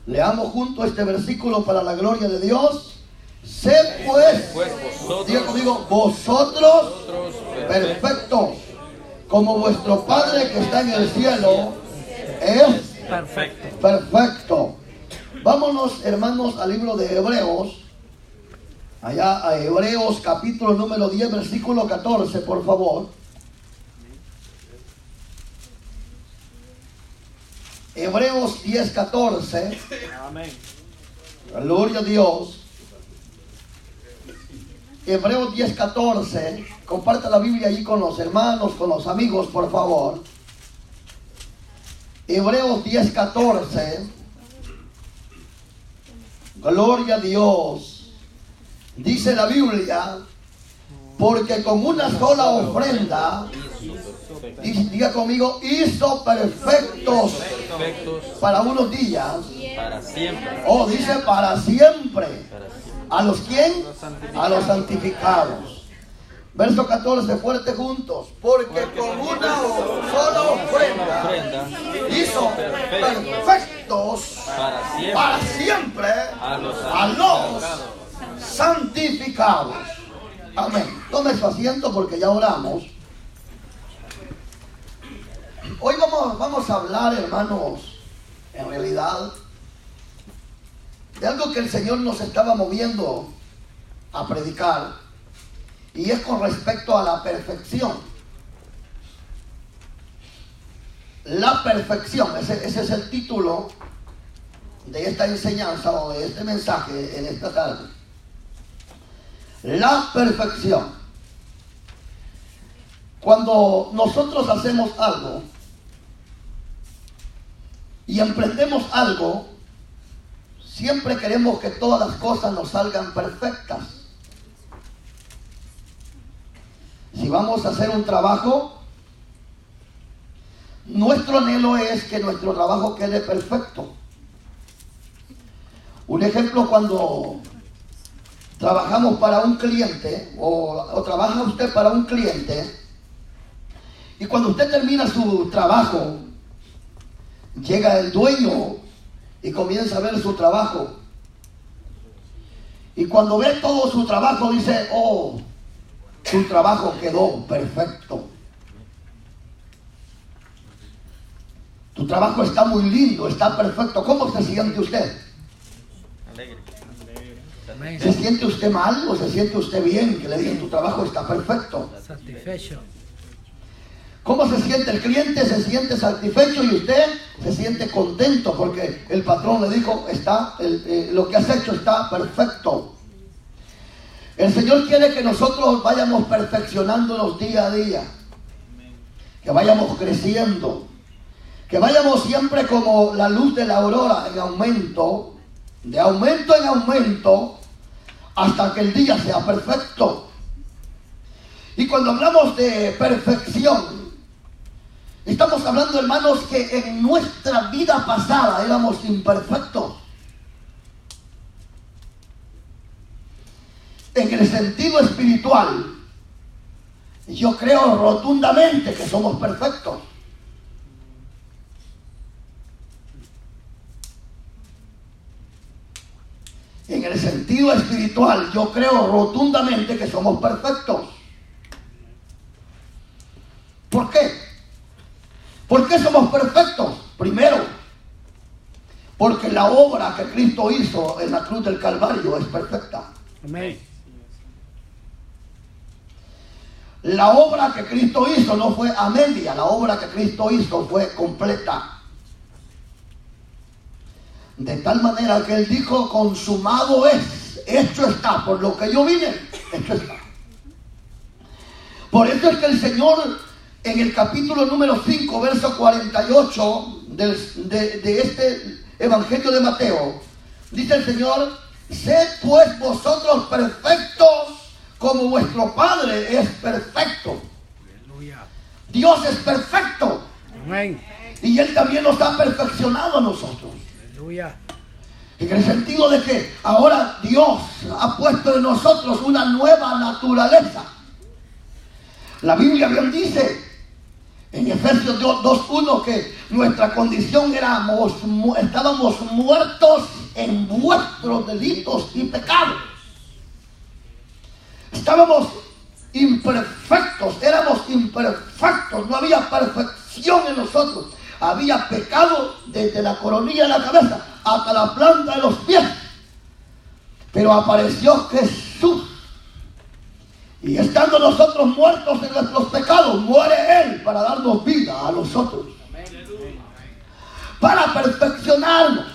Leamos junto este versículo para la gloria de Dios. Sed pues, diga conmigo, vosotros perfectos, como vuestro Padre que está en el cielo es perfecto. Vámonos, hermanos, al libro de Hebreos. Allá a Hebreos capítulo número 10, versículo 14, por favor. Hebreos 10, 14. Amén. Gloria a Dios. Hebreos 10, 14. Comparta la Biblia allí con los hermanos, con los amigos, por favor. Hebreos 10, 14. Gloria a Dios. Dice la Biblia, porque con una sola ofrenda, diga conmigo, hizo perfectos para unos días. Para siempre. Oh, dice para siempre. ¿A los quién? A los santificados. Verso 14, fuerte juntos. Porque con una sola ofrenda hizo perfectos para siempre a los santificados. Amén. Tome su asiento porque ya oramos. Hoy vamos a hablar, hermanos, en realidad, de algo que el Señor nos estaba moviendo a predicar, y es con respecto a la perfección. La perfección, ese es el título de esta enseñanza o de este mensaje en esta tarde. La perfección. Cuando nosotros hacemos algo y emprendemos algo, siempre queremos que todas las cosas nos salgan perfectas. Si vamos a hacer un trabajo, nuestro anhelo es que nuestro trabajo quede perfecto. Un ejemplo, cuando trabajamos para un cliente o trabaja usted para un cliente, y cuando usted termina su trabajo, llega el dueño y comienza a ver su trabajo, y cuando ve todo su trabajo dice, oh, su trabajo quedó perfecto, tu trabajo está muy lindo, está perfecto. ¿Cómo se siente usted? Alegre. ¿Se siente usted mal o se siente usted bien que le digan tu trabajo está perfecto? Satisfecho. ¿Cómo se siente? El cliente se siente satisfecho y usted se siente contento porque el patrón le dijo, lo que has hecho está perfecto. El Señor quiere que nosotros vayamos perfeccionándonos día a día, que vayamos creciendo, que vayamos siempre como la luz de la aurora, en aumento, de aumento en aumento, hasta que el día sea perfecto. Y cuando hablamos de perfección, estamos hablando, hermanos, que en nuestra vida pasada éramos imperfectos. En el sentido espiritual, yo creo rotundamente que somos perfectos. En el sentido espiritual, yo creo rotundamente que somos perfectos. ¿Por qué? ¿Por qué somos perfectos? Primero, porque la obra que Cristo hizo en la cruz del Calvario es perfecta. Amén. La obra que Cristo hizo no fue a media, la obra que Cristo hizo fue completa. De tal manera que Él dijo, consumado es, hecho está, por lo que yo vine, hecho está. Por eso es que el Señor, en el capítulo número 5, verso 48 de este Evangelio de Mateo, dice el Señor, sed pues vosotros perfectos como vuestro Padre es perfecto. Aleluya. Dios es perfecto. Amén. Y Él también nos ha perfeccionado a nosotros. Aleluya. En el sentido de que ahora Dios ha puesto en nosotros una nueva naturaleza. La Biblia bien dice En Efesios 2:1 que nuestra condición estábamos muertos en vuestros delitos y pecados. Estábamos imperfectos, éramos imperfectos, no había perfección en nosotros. Había pecado desde la coronilla de la cabeza hasta la planta de los pies. Pero apareció Jesús. Y estando nosotros muertos en nuestros pecados, muere Él para darnos vida a nosotros. Para perfeccionarnos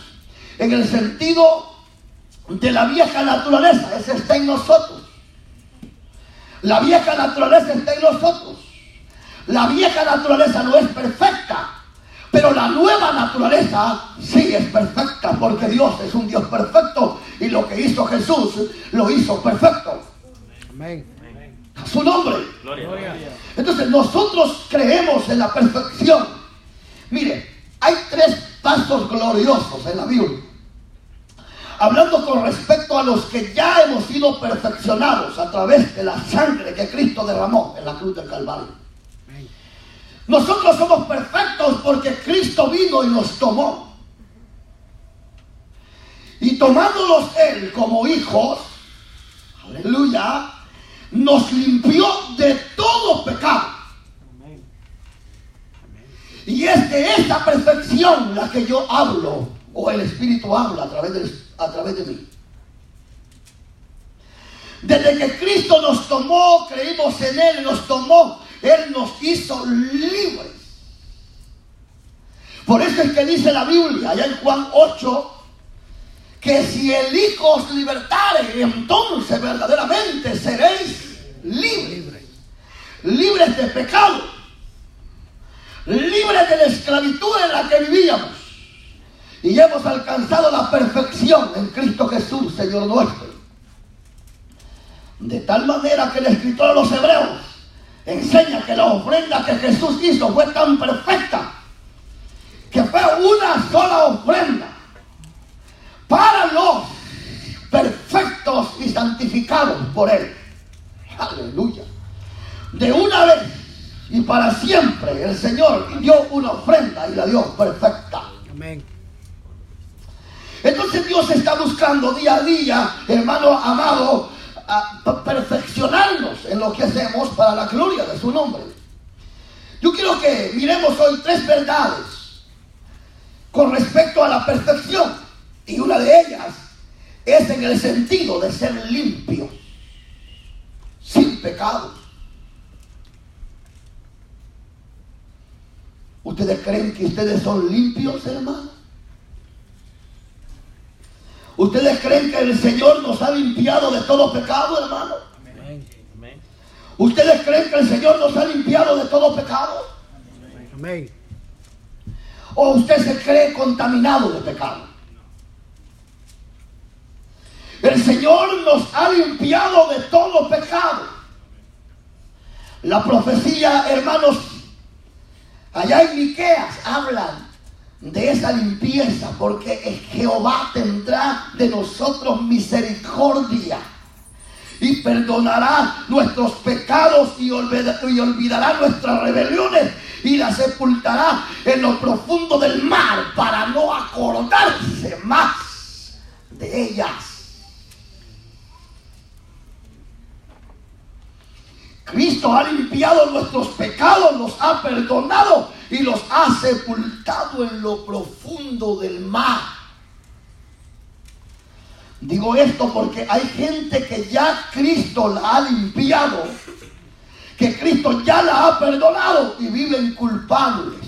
en el sentido de la vieja naturaleza. Esa está en nosotros. La vieja naturaleza está en nosotros. La vieja naturaleza no es perfecta, pero la nueva naturaleza sí es perfecta, porque Dios es un Dios perfecto y lo que hizo Jesús lo hizo perfecto. Amén. A su nombre. Gloria. Entonces nosotros creemos en la perfección. Mire, hay 3 pasos gloriosos en la Biblia, hablando con respecto a los que ya hemos sido perfeccionados a través de la sangre que Cristo derramó en la cruz del Calvario. Nosotros somos perfectos porque Cristo vino y nos tomó. Y tomándolos Él como hijos, aleluya, nos limpió de todo pecado. Y es de esta perfección la que yo hablo, o el Espíritu habla a través de mí. Desde que Cristo nos tomó, creímos en Él, nos tomó, Él nos hizo libres. Por eso es que dice la Biblia, allá en Juan 8, que si el Hijo os libertare, entonces verdaderamente seréis libres. Libres de pecado, libres de la esclavitud en la que vivíamos. Y hemos alcanzado la perfección en Cristo Jesús, Señor nuestro. De tal manera que el escritor a los Hebreos enseña que la ofrenda que Jesús hizo fue tan perfecta que fue una sola ofrenda para los perfectos y santificados por Él. Aleluya. De una vez y para siempre el Señor dio una ofrenda y la dio perfecta. Amén. Entonces Dios está buscando día a día, hermano amado, a perfeccionarnos en lo que hacemos para la gloria de su nombre. Yo quiero que miremos hoy 3 verdades con respecto a la perfección, y una de ellas es en el sentido de ser limpio, sin pecado. ¿Ustedes creen que ustedes son limpios, hermano? ¿Ustedes creen que el Señor nos ha limpiado de todo pecado, hermano? Amén. ¿Ustedes creen que el Señor nos ha limpiado de todo pecado? Amén. ¿O usted se cree contaminado de pecado? El Señor nos ha limpiado de todo pecado. La profecía, hermanos, allá en Miqueas hablan de esa limpieza, porque Jehová tendrá de nosotros misericordia y perdonará nuestros pecados y olvidará nuestras rebeliones y las sepultará en lo profundo del mar para no acordarse más de ellas. Cristo ha limpiado nuestros pecados, los ha perdonado y los ha sepultado en lo profundo del mar. Digo esto porque hay gente que ya Cristo la ha limpiado, que Cristo ya la ha perdonado y viven culpables.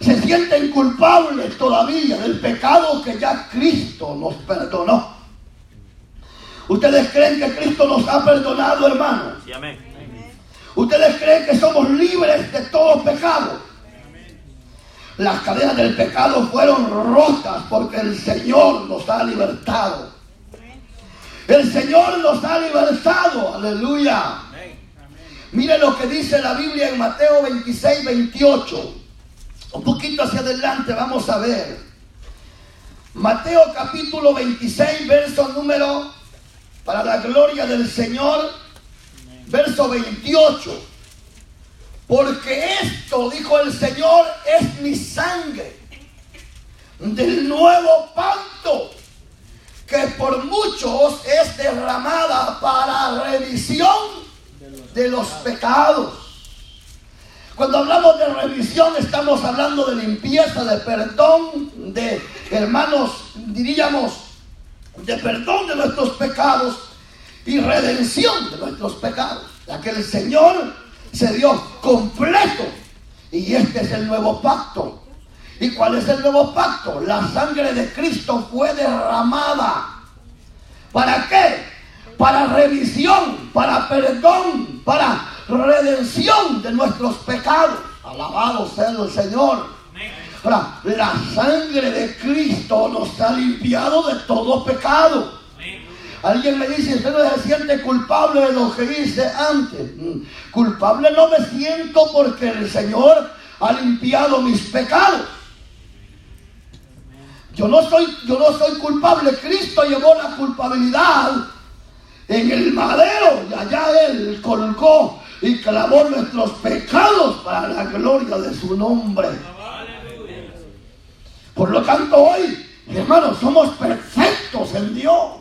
Se sienten culpables todavía del pecado que ya Cristo nos perdonó. ¿Ustedes creen que Cristo nos ha perdonado, hermano? Sí, amén. ¿Ustedes creen que somos libres de todo pecado? Las cadenas del pecado fueron rotas porque el Señor nos ha libertado. El Señor nos ha libertado. Aleluya. Mire lo que dice la Biblia en Mateo 26, 28. Un poquito hacia adelante vamos a ver. Mateo capítulo 26, verso número, para la gloria del Señor, verso 28. Porque esto, dijo el Señor, es mi sangre del nuevo pacto, que por muchos es derramada para remisión de los pecados. Cuando hablamos de remisión, estamos hablando de limpieza, de perdón, de, hermanos, diríamos, de perdón de nuestros pecados y redención de nuestros pecados, ya que el Señor se dio completo. Y este es el nuevo pacto. ¿Y cuál es el nuevo pacto? La sangre de Cristo fue derramada. ¿Para qué? Para remisión, para perdón, para redención de nuestros pecados. Alabado sea el Señor. Ahora, la sangre de Cristo nos ha limpiado de todo pecado. Alguien me dice, usted no se siente culpable de lo que hice antes. Culpable no me siento porque el Señor ha limpiado mis pecados. Yo no soy culpable. Cristo llevó la culpabilidad en el madero y allá Él colgó y clavó nuestros pecados para la gloria de su nombre. Por lo tanto, hoy, hermanos, somos perfectos en Dios.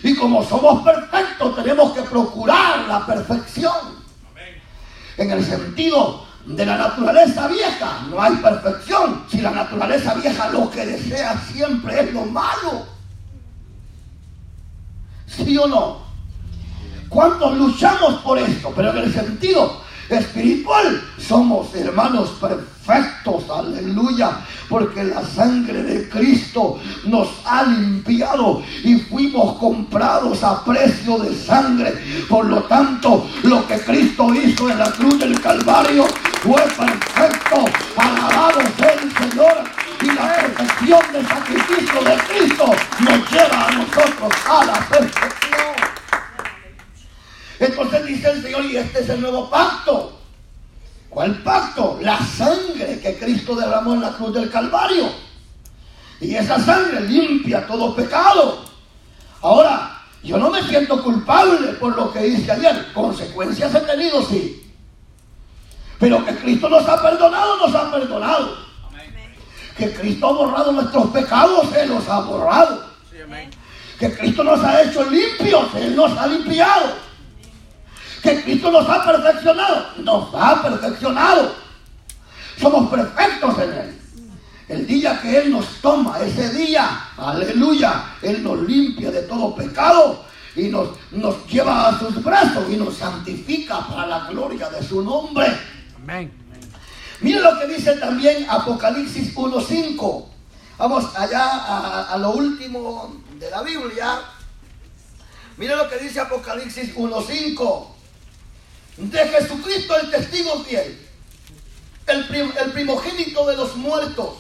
Y como somos perfectos, tenemos que procurar la perfección. En el sentido de la naturaleza vieja, no hay perfección. Si la naturaleza vieja lo que desea siempre es lo malo. ¿Sí o no? ¿Cuántos luchamos por esto? Pero en el sentido espiritual somos, hermanos, perfectos, aleluya, porque la sangre de Cristo nos ha limpiado y fuimos comprados a precio de sangre. Por lo tanto, lo que Cristo hizo en la cruz del Calvario fue perfecto. Alabado sea el Señor. Y la perfección del sacrificio de Cristo nos lleva a nosotros a la perfección. Entonces dice el Señor, y este es el nuevo pacto. ¿Cuál pacto? La sangre que Cristo derramó en la cruz del Calvario. Y esa sangre limpia todo pecado. Ahora, yo no me siento culpable por lo que hice ayer. Consecuencias he tenido, sí. Pero que Cristo nos ha perdonado, nos ha perdonado. Que Cristo ha borrado nuestros pecados, Él los ha borrado. Que Cristo nos ha hecho limpios, Él nos ha limpiado. Que Cristo nos ha perfeccionado. Somos perfectos en Él. El día que Él nos toma, ese día, aleluya, Él nos limpia de todo pecado y nos lleva a sus brazos y nos santifica para la gloria de su nombre. Amén. Mira lo que dice también Apocalipsis 1:5. Vamos allá a lo último de la Biblia. Mira lo que dice Apocalipsis 1:5. De Jesucristo el testigo fiel, el primogénito de los muertos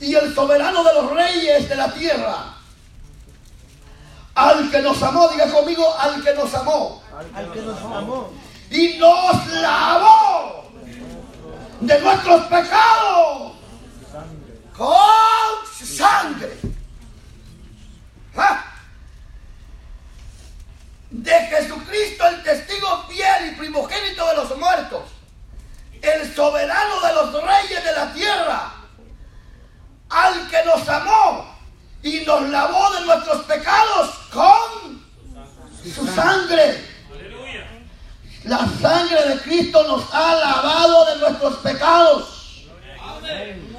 y el soberano de los reyes de la tierra, al que nos amó, diga conmigo, al que nos amó, y nos lavó de nuestros pecados con su sangre. ¿Ah? De Jesucristo el testigo fiel y primogénito de los muertos, el soberano de los reyes de la tierra, al que nos amó y nos lavó de nuestros pecados con su sangre. La sangre de Cristo nos ha lavado de nuestros pecados.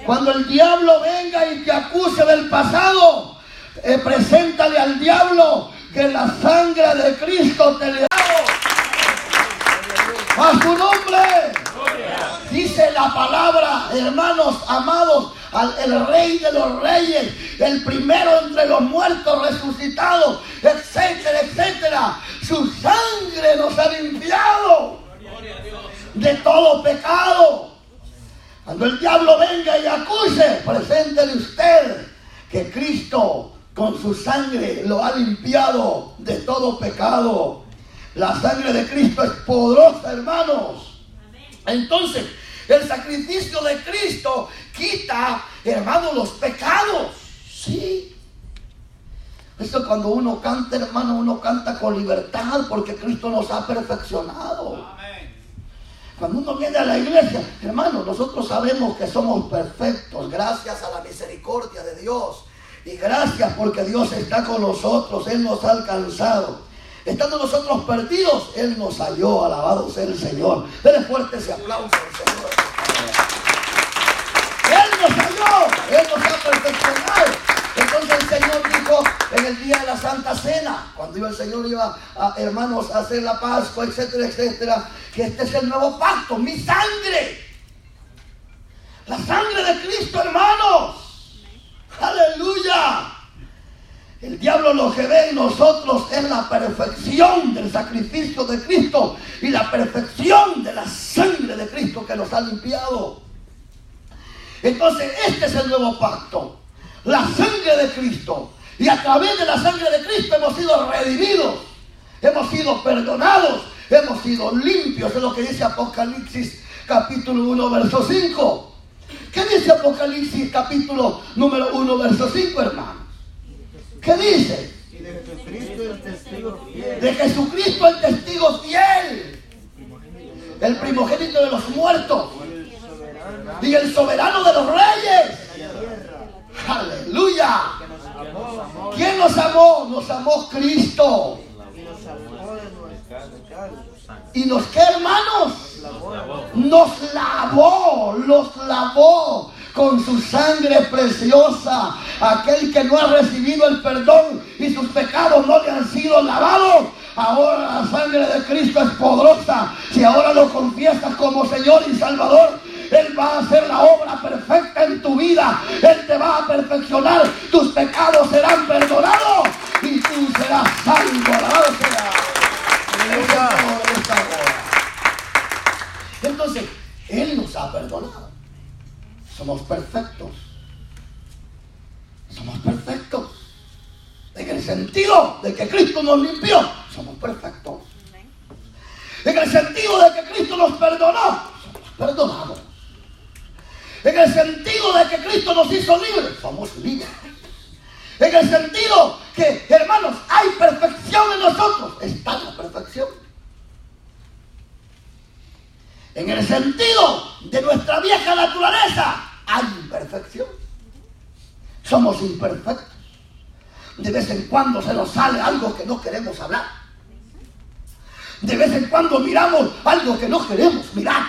Cuando el diablo venga y te acuse del pasado, preséntale al diablo que la sangre de Cristo te le ha dado. A su nombre. Dice la palabra, hermanos amados, el Rey de los Reyes, el primero entre los muertos resucitados, etcétera, etcétera. Su sangre nos ha limpiado de todo pecado. Cuando el diablo venga y acuse, preséntele usted que Cristo con su sangre lo ha limpiado de todo pecado. La sangre de Cristo es poderosa, hermanos. Entonces, el sacrificio de Cristo quita, hermanos, los pecados. Sí. Esto cuando uno canta, hermano, uno canta con libertad porque Cristo nos ha perfeccionado. Cuando uno viene a la iglesia, hermano, nosotros sabemos que somos perfectos gracias a la misericordia de Dios. Y gracias porque Dios está con nosotros, Él nos ha alcanzado. Estando nosotros perdidos, Él nos halló, alabado sea el Señor. Denle fuerte ese aplauso al Señor. Él nos halló, Él nos ha perfeccionado. Entonces el Señor dijo en el día de la Santa Cena, cuando el Señor iba a, hermanos, a hacer la Pascua, etcétera, etcétera, que este es el nuevo pacto, mi sangre. La sangre de Cristo, hermanos. Aleluya. El diablo lo que ve en nosotros es la perfección del sacrificio de Cristo y la perfección de la sangre de Cristo que nos ha limpiado. Entonces este es el nuevo pacto, la sangre de Cristo. Y a través de la sangre de Cristo hemos sido redimidos, hemos sido perdonados, hemos sido limpios. Es lo que dice Apocalipsis capítulo 1 verso 5. ¿Qué dice Apocalipsis capítulo número 1 verso 5, hermanos? ¿Qué dice? Y de Jesucristo el testigo fiel. De Jesucristo el testigo fiel, el primogénito de los muertos y el soberano de los reyes. Aleluya. ¿Quién nos amó? Nos amó Cristo. Y nos salvó de nuestros pecados. ¿Y nos qué, hermanos? Nos lavó con su sangre preciosa. Aquel que no ha recibido el perdón y sus pecados no le han sido lavados, ahora la sangre de Cristo es poderosa. Si ahora lo confiesas como Señor y Salvador, Él va a hacer la obra perfecta en tu vida. Él te va a perfeccionar. Tus pecados serán perdonados y tú serás salvo. Alabado sea. Entonces, Él nos ha perdonado. Somos perfectos. Somos perfectos. En el sentido de que Cristo nos limpió, somos perfectos. En el sentido de que Cristo nos perdonó, somos perdonados. En el sentido de que Cristo nos hizo libres, somos libres. En el sentido que, hermanos, hay perfección en nosotros, está la perfección. En el sentido de nuestra vieja naturaleza, hay imperfección. Somos imperfectos. De vez en cuando se nos sale algo que no queremos hablar. De vez en cuando miramos algo que no queremos mirar.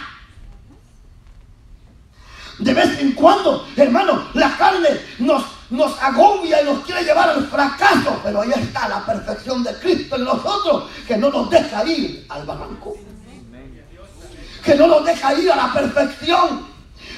De vez en cuando, hermano, la carne nos agobia y nos quiere llevar al fracaso. Pero ahí está la perfección de Cristo en nosotros, que no nos deja ir al barranco, que no nos deja ir a la perfección.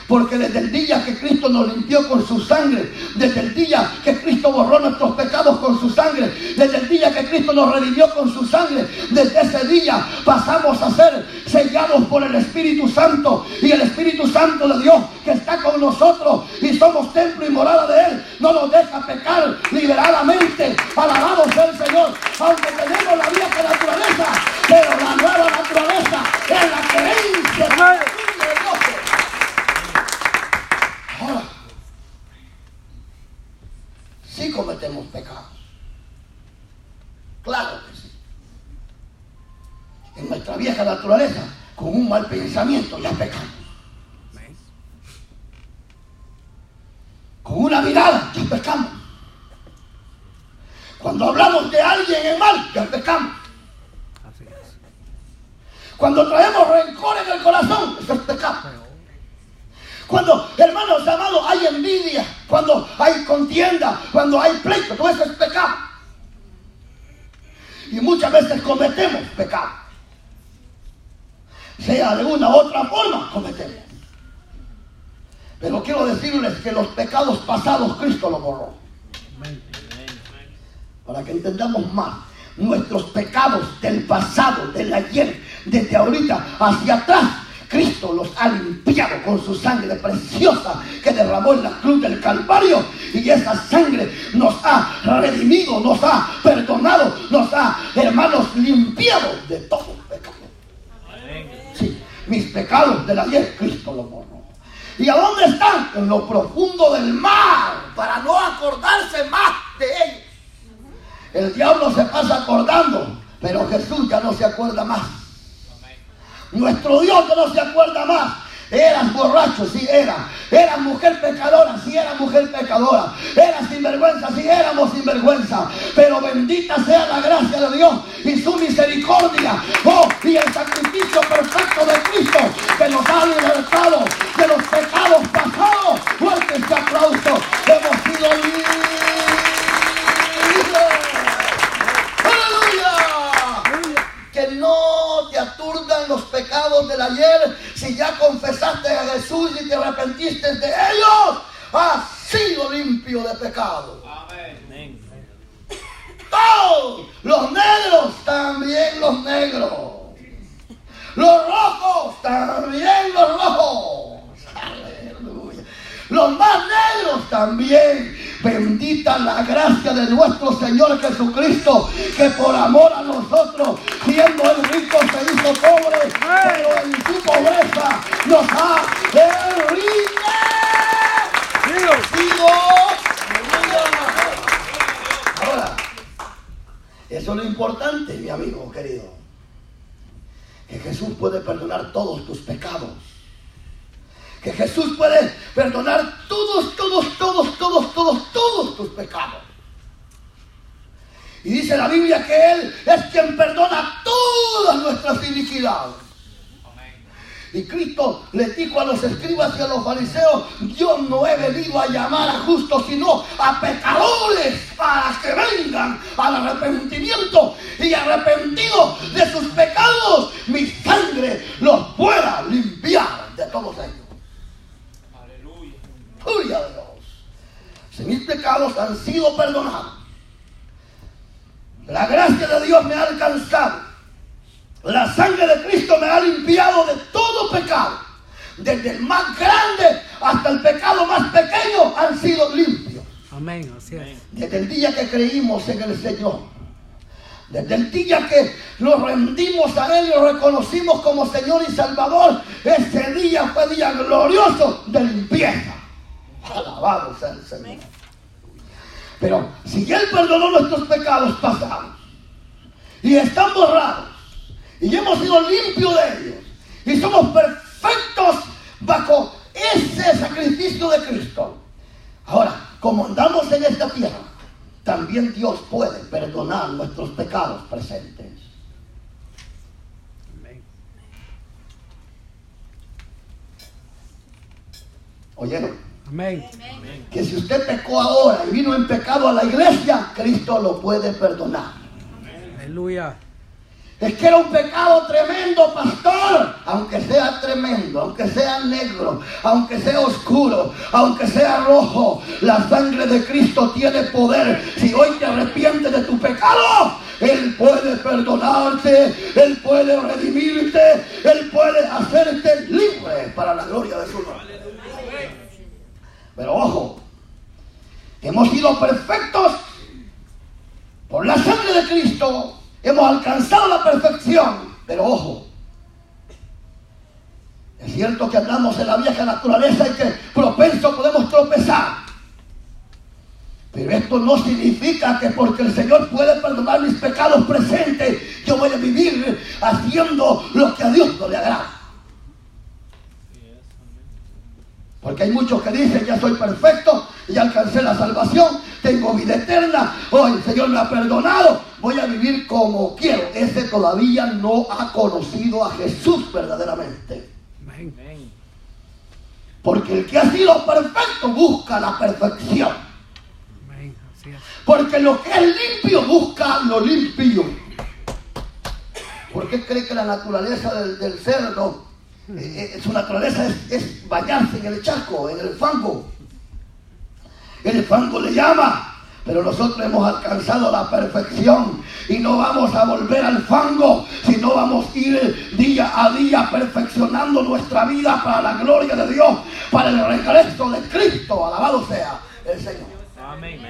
Porque desde el día que Cristo nos limpió con su sangre, desde el día que Cristo borró nuestros pecados con su sangre, desde el día que Cristo nos redimió con su sangre, desde ese día pasamos a ser sellados por el Espíritu Santo. Y el Espíritu Santo de Dios que está con nosotros y somos templo y morada de Él, no nos deja pecar liberadamente. Alabado sea el Señor. Aunque tenemos la vieja naturaleza, pero la nueva naturaleza es la creencia de Dios. Ahora, sí cometemos pecados. Claro que sí. En nuestra vieja naturaleza, con un mal pensamiento ya pecamos. Con una mirada ya pecamos. Cuando hablamos de alguien en mal, ya pecamos. Cuando traemos rencor en el corazón, eso es pecado. Cuando, hermanos amados, hay envidia, cuando hay contienda, cuando hay pleito, todo eso es pecado. Y muchas veces cometemos pecado. Sea de una u otra forma, cometemos. Pero quiero decirles que los pecados pasados Cristo los borró. Para que entendamos más, nuestros pecados del pasado, del ayer, desde ahorita hacia atrás, Cristo los ha limpiado con su sangre preciosa que derramó en la cruz del Calvario. Y esa sangre nos ha redimido, nos ha perdonado, nos ha, hermanos, limpiado de todo pecado. Sí, mis pecados del ayer, Cristo los borró. ¿Y a dónde están? En lo profundo del mar, para no acordarse más de ellos. El diablo se pasa acordando, pero Jesús ya no se acuerda más. Nuestro Dios ya no se acuerda más. Eras borracho, sí era. Eras mujer pecadora, sí era mujer pecadora. Eras sinvergüenza, sí éramos sinvergüenza. Pero bendita sea la gracia de Dios y su misericordia. Oh, y el sacrificio perfecto de Cristo que nos ha libertado de los pecados pasados. Fuerte este aplauso. Hemos sido libres. Que no te aturdan los pecados del ayer. Si ya confesaste a Jesús y te arrepentiste de ellos, has sido limpio de pecado. Amén. Todos los negros, también los negros. Los rojos, también los rojos. Aleluya. Los más negros también. Bendita la gracia de nuestro Señor Jesucristo, que por amor a nosotros, siendo el rico, se hizo pobre, pero en su pobreza nos ha enriquecido. Ahora, eso es lo importante, mi amigo querido, que Jesús puede perdonar todos tus pecados. Que Jesús puede perdonar todos tus pecados. Y dice la Biblia que Él es quien perdona todas nuestras iniquidades. Y Cristo le dijo a los escribas y a los fariseos: yo no he venido a llamar a justos, sino a pecadores, para que vengan al arrepentimiento, y arrepentidos de sus pecados, mi sangre los pueda limpiar de todos ellos. Gloria a Dios. Si mis pecados han sido perdonados, la gracia de Dios me ha alcanzado, la sangre de Cristo me ha limpiado de todo pecado, desde el más grande hasta el pecado más pequeño, han sido limpios. Amén, así es. Desde el día que creímos en el Señor, desde el día que nos rendimos a Él y lo reconocimos como Señor y Salvador, ese día fue día glorioso de limpieza. Alabado sea el Señor. Pero si Él perdonó nuestros pecados pasados y están borrados y hemos sido limpios de ellos y somos perfectos bajo ese sacrificio de Cristo, ahora, como andamos en esta tierra, también Dios puede perdonar nuestros pecados presentes. Amén. ¿Oyeron? Amén. Que si usted pecó ahora y vino en pecado a la iglesia, Cristo lo puede perdonar. Aleluya. Es que era un pecado tremendo, pastor. Aunque sea tremendo, aunque sea negro, aunque sea oscuro, aunque sea rojo, la sangre de Cristo tiene poder. Si hoy te arrepientes de tu pecado, Él puede perdonarte, Él puede redimirte, Él puede hacerte libre para la gloria de su nombre. Pero ojo, hemos sido perfectos por la sangre de Cristo, hemos alcanzado la perfección. Pero ojo, es cierto que andamos en la vieja naturaleza y que propenso podemos tropezar. Pero esto no significa que porque el Señor puede perdonar mis pecados presentes, yo voy a vivir haciendo lo que a Dios no le agrada. Porque hay muchos que dicen: ya soy perfecto, ya alcancé la salvación, tengo vida eterna, hoy el Señor me ha perdonado, voy a vivir como quiero. Ese todavía no ha conocido a Jesús verdaderamente. Amén. Porque el que ha sido perfecto busca la perfección. Amén, así es. Porque lo que es limpio busca lo limpio. ¿Por qué cree que la naturaleza del cerdo, su naturaleza es bañarse en el charco, en el fango? El fango le llama, pero nosotros hemos alcanzado la perfección y no vamos a volver al fango, sino vamos a ir día a día perfeccionando nuestra vida para la gloria de Dios, para el regreso de Cristo. Alabado sea el Señor. Amén.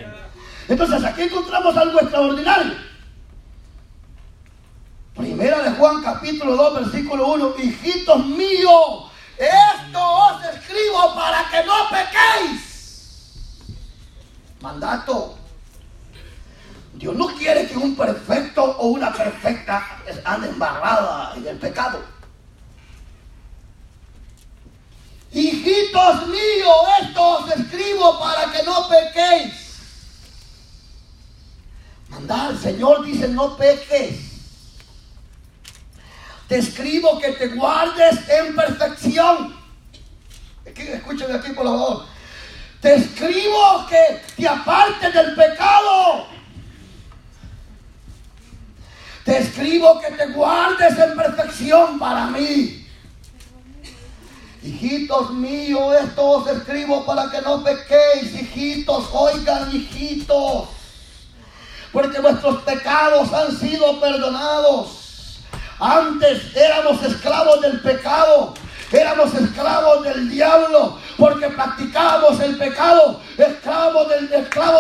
Entonces aquí encontramos algo extraordinario. Primera de Juan capítulo 2 versículo 1: hijitos míos, esto os escribo para que no pequéis. Mandato. Dios no quiere que un perfecto o una perfecta ande embarrada en el pecado. Hijitos míos, esto os escribo para que no pequéis. Mandar al Señor dice no peques. Te escribo que te guardes en perfección. Escúchame aquí por favor. Te escribo que te apartes del pecado. Te escribo que te guardes en perfección para mí. Hijitos míos, esto os escribo para que no pequéis. Hijitos, oigan, hijitos, porque vuestros pecados han sido perdonados. Antes éramos esclavos del pecado, éramos esclavos del diablo, porque practicábamos el pecado, esclavos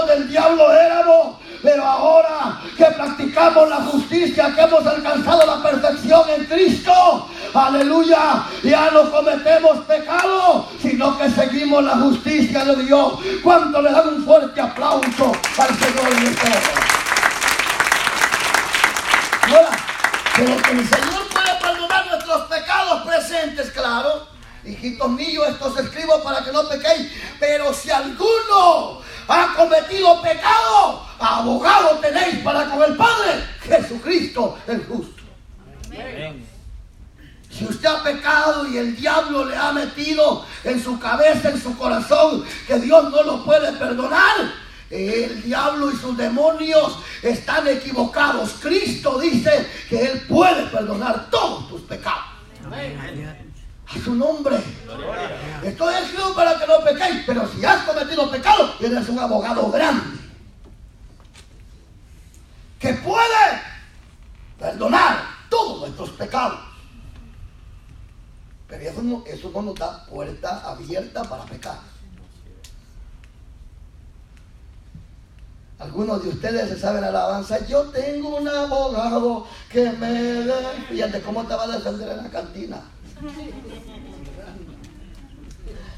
del diablo éramos. Pero ahora que practicamos la justicia, que hemos alcanzado la perfección en Cristo, aleluya, ya no cometemos pecado, sino que seguimos la justicia de Dios. ¿Cuánto le dan un fuerte aplauso al Señor en este momento? Ahora, pero que el Señor puede perdonar nuestros pecados presentes, claro. Hijitos míos, esto os escribo para que no pequéis. Pero si alguno ha cometido pecado, abogado tenéis para con el Padre, Jesucristo el justo. Amén. Si usted ha pecado y el diablo le ha metido en su cabeza, en su corazón, que Dios no lo puede perdonar, el diablo y sus demonios están equivocados. Cristo dice que Él puede perdonar todos tus pecados. Amén. A su nombre. Estoy escrito para que no pequéis, pero si has cometido pecado, tienes un abogado grande que puede perdonar todos nuestros pecados. Pero eso no nos da puerta abierta para pecar. Algunos de ustedes se saben la alabanza. Yo tengo un abogado que me defiende. ¿Cómo te va a defender en la cantina?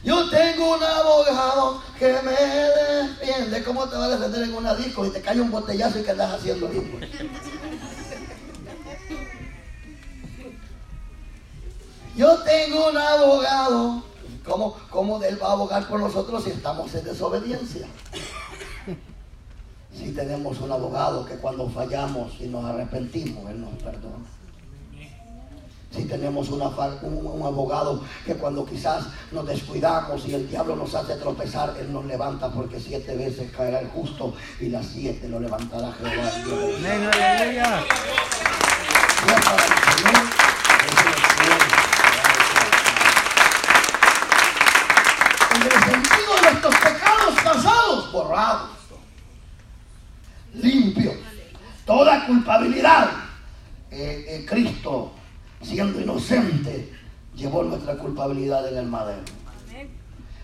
Yo tengo un abogado que me defiende. ¿Cómo te va a defender en una disco y te cae un botellazo y que andas haciendo disco? Yo tengo un abogado. ¿Cómo él va a abogar por nosotros si estamos en desobediencia? Si tenemos un abogado que cuando fallamos y nos arrepentimos, Él nos perdona. Si tenemos un abogado que cuando quizás nos descuidamos y el diablo nos hace tropezar, Él nos levanta, porque 7 veces caerá el justo y las 7 lo levantará Jehová. Amén, aleluya. En el sentido de nuestros pecados pasados, borrados, limpios, toda culpabilidad. Cristo, siendo inocente, llevó nuestra culpabilidad en el madero.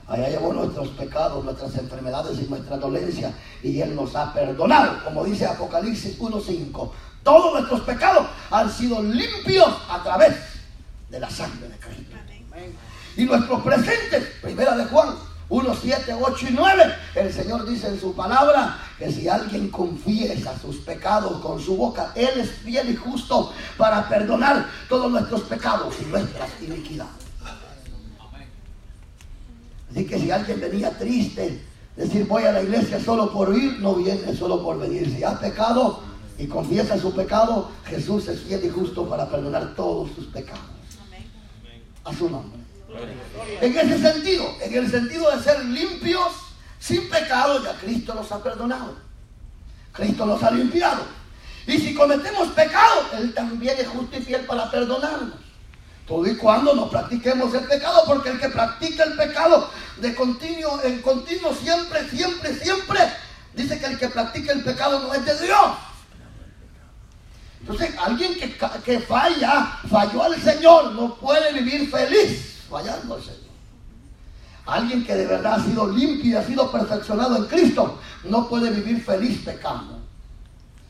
Allá llevó nuestros pecados, nuestras enfermedades y nuestra dolencia, y Él nos ha perdonado, como dice Apocalipsis 1:5. Todos nuestros pecados han sido limpios a través de la sangre de Cristo. Y nuestros presentes, primera de Juan 1:7, 8 y 9, el Señor dice en su palabra que si alguien confiesa sus pecados con su boca, Él es fiel y justo para perdonar todos nuestros pecados y nuestras iniquidades. Así que si alguien venía triste, decir voy a la iglesia solo por ir, no viene solo por venir. Si has pecado y confiesa su pecado, Jesús es fiel y justo para perdonar todos tus pecados. A su nombre. En ese sentido, en el sentido de ser limpios, sin pecado, ya Cristo nos ha perdonado. Cristo nos ha limpiado. Y si cometemos pecado, Él también es justo y fiel para perdonarnos. Todo y cuando no practiquemos el pecado, porque el que practica el pecado de continuo, en continuo, siempre, dice que el que practica el pecado no es de Dios. Entonces, alguien que falló al Señor, no puede vivir feliz fallando al Señor. Alguien que de verdad ha sido limpio y ha sido perfeccionado en Cristo, no puede vivir feliz pecando.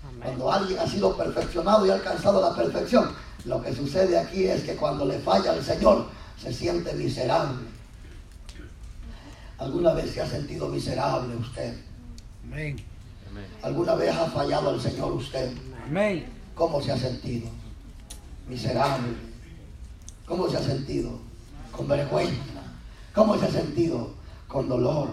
Amén. Cuando alguien ha sido perfeccionado y ha alcanzado la perfección, lo que sucede aquí es que cuando le falla al Señor, se siente miserable. ¿Alguna vez se ha sentido miserable usted? Amén. ¿Alguna vez ha fallado al Señor usted? Amén. ¿Cómo se ha sentido? Miserable. ¿Cómo se ha sentido? Con vergüenza. ¿Cómo se ha sentido? Con dolor,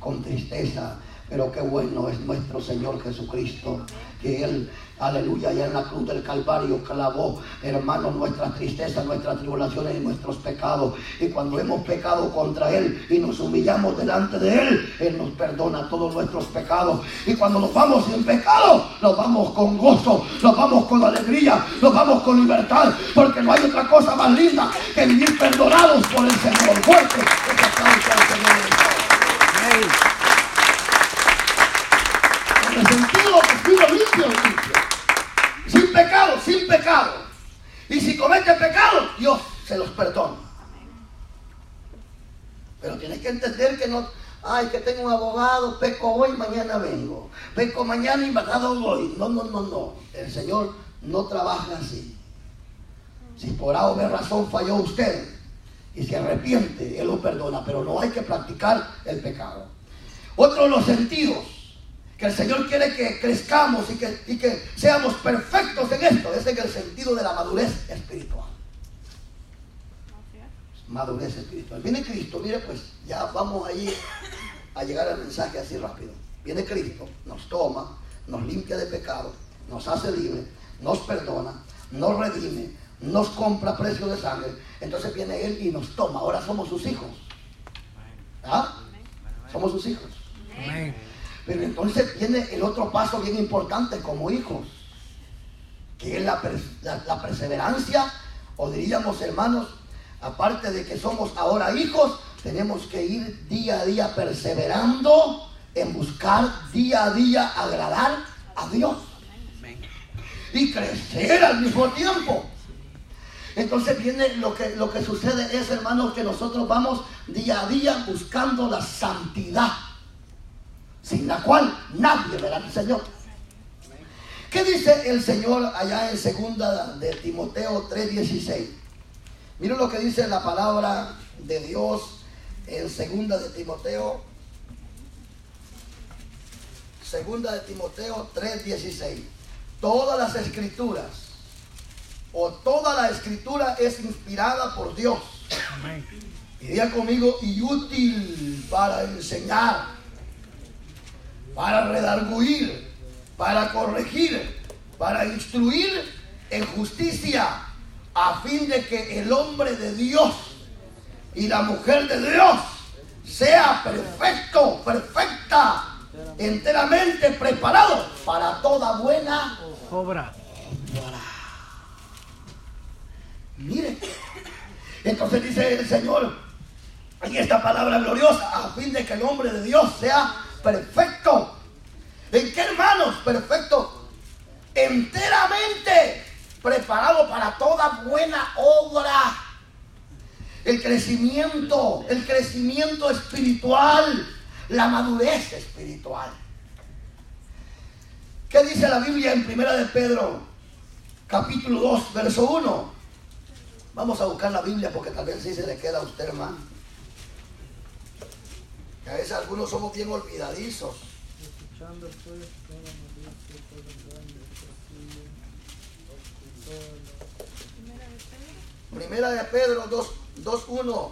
con tristeza. Pero qué bueno es nuestro Señor Jesucristo, que Él, aleluya, allá en la cruz del Calvario clavó, hermano, nuestras tristezas, nuestras tribulaciones y nuestros pecados. Y cuando hemos pecado contra Él y nos humillamos delante de Él, Él nos perdona todos nuestros pecados. Y cuando nos vamos sin pecado, nos vamos con gozo, nos vamos con alegría, nos vamos con libertad, porque no hay otra cosa más linda que vivir perdonados por el Señor. Fuerte, esa causa del Señor. Amén. En el sentido que vivo limpio, sin pecado, sin pecado. Y si comete pecado, Dios se los perdona. Pero tienes que entender que no, ay, que tengo un abogado, peco hoy, mañana vengo. Peco mañana y mañana hoy. No, no, no, no. El Señor no trabaja así. Si por A o B razón falló usted y se arrepiente, Él lo perdona. Pero no hay que practicar el pecado. Otro de los sentidos que el Señor quiere que crezcamos y que seamos perfectos en esto es en el sentido de la madurez espiritual. Madurez espiritual. Viene Cristo, mire pues, ya vamos ahí a llegar al mensaje así rápido. Viene Cristo, nos toma, nos limpia de pecado, nos hace libre, nos perdona, nos redime, nos compra a precio de sangre. Entonces viene Él y nos toma. Ahora somos sus hijos. ¿Ah? Somos sus hijos. Amén. Pero entonces viene el otro paso bien importante como hijos, que es la perseverancia, o diríamos, hermanos, aparte de que somos ahora hijos, tenemos que ir día a día perseverando en buscar día a día agradar a Dios y crecer al mismo tiempo. Entonces viene lo que sucede es, hermanos, que nosotros vamos día a día buscando la santidad, sin la cual nadie verá al Señor. ¿Qué dice el Señor allá en 2 de Timoteo 3:16? Miren lo que dice la palabra de Dios en 2 de Timoteo 3:16. Todas las escrituras, o toda la escritura, es inspirada por Dios. Amén. Y diga conmigo, y útil para enseñar, para redarguir, para corregir, para instruir en justicia, a fin de que el hombre de Dios y la mujer de Dios sea perfecto, perfecta, enteramente preparado para toda buena Obra. obra. Mire, entonces dice el Señor en esta palabra gloriosa, a fin de que el hombre de Dios sea perfecto. ¿En qué, hermanos? Perfecto, enteramente preparado para toda buena obra. El crecimiento espiritual, la madurez espiritual. ¿Qué dice la Biblia en 1 de Pedro, capítulo 2, verso 1? Vamos a buscar la Biblia porque tal vez sí se le queda a usted, hermano. Que a veces algunos somos bien olvidadizos. Primera de Pedro 2:1.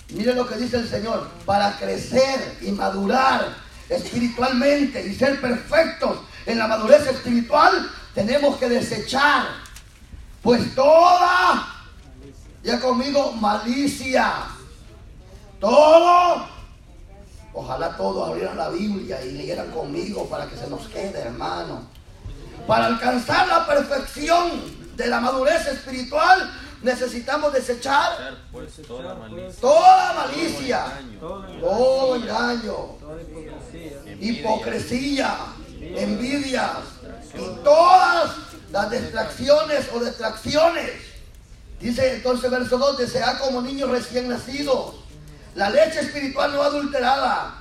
Miren lo que dice el Señor: para crecer y madurar espiritualmente y ser perfectos en la madurez espiritual, tenemos que desechar pues toda, ya conmigo, malicia, todo. Ojalá todos abrieran la Biblia y leyeran conmigo para que se nos quede, hermano. Para alcanzar la perfección de la madurez espiritual, necesitamos desechar pues toda malicia, todo engaño, hipocresía, envidias y todas las distracciones o detracciones. Dice entonces verso 2: desead como niños recién nacidos la leche espiritual no adulterada,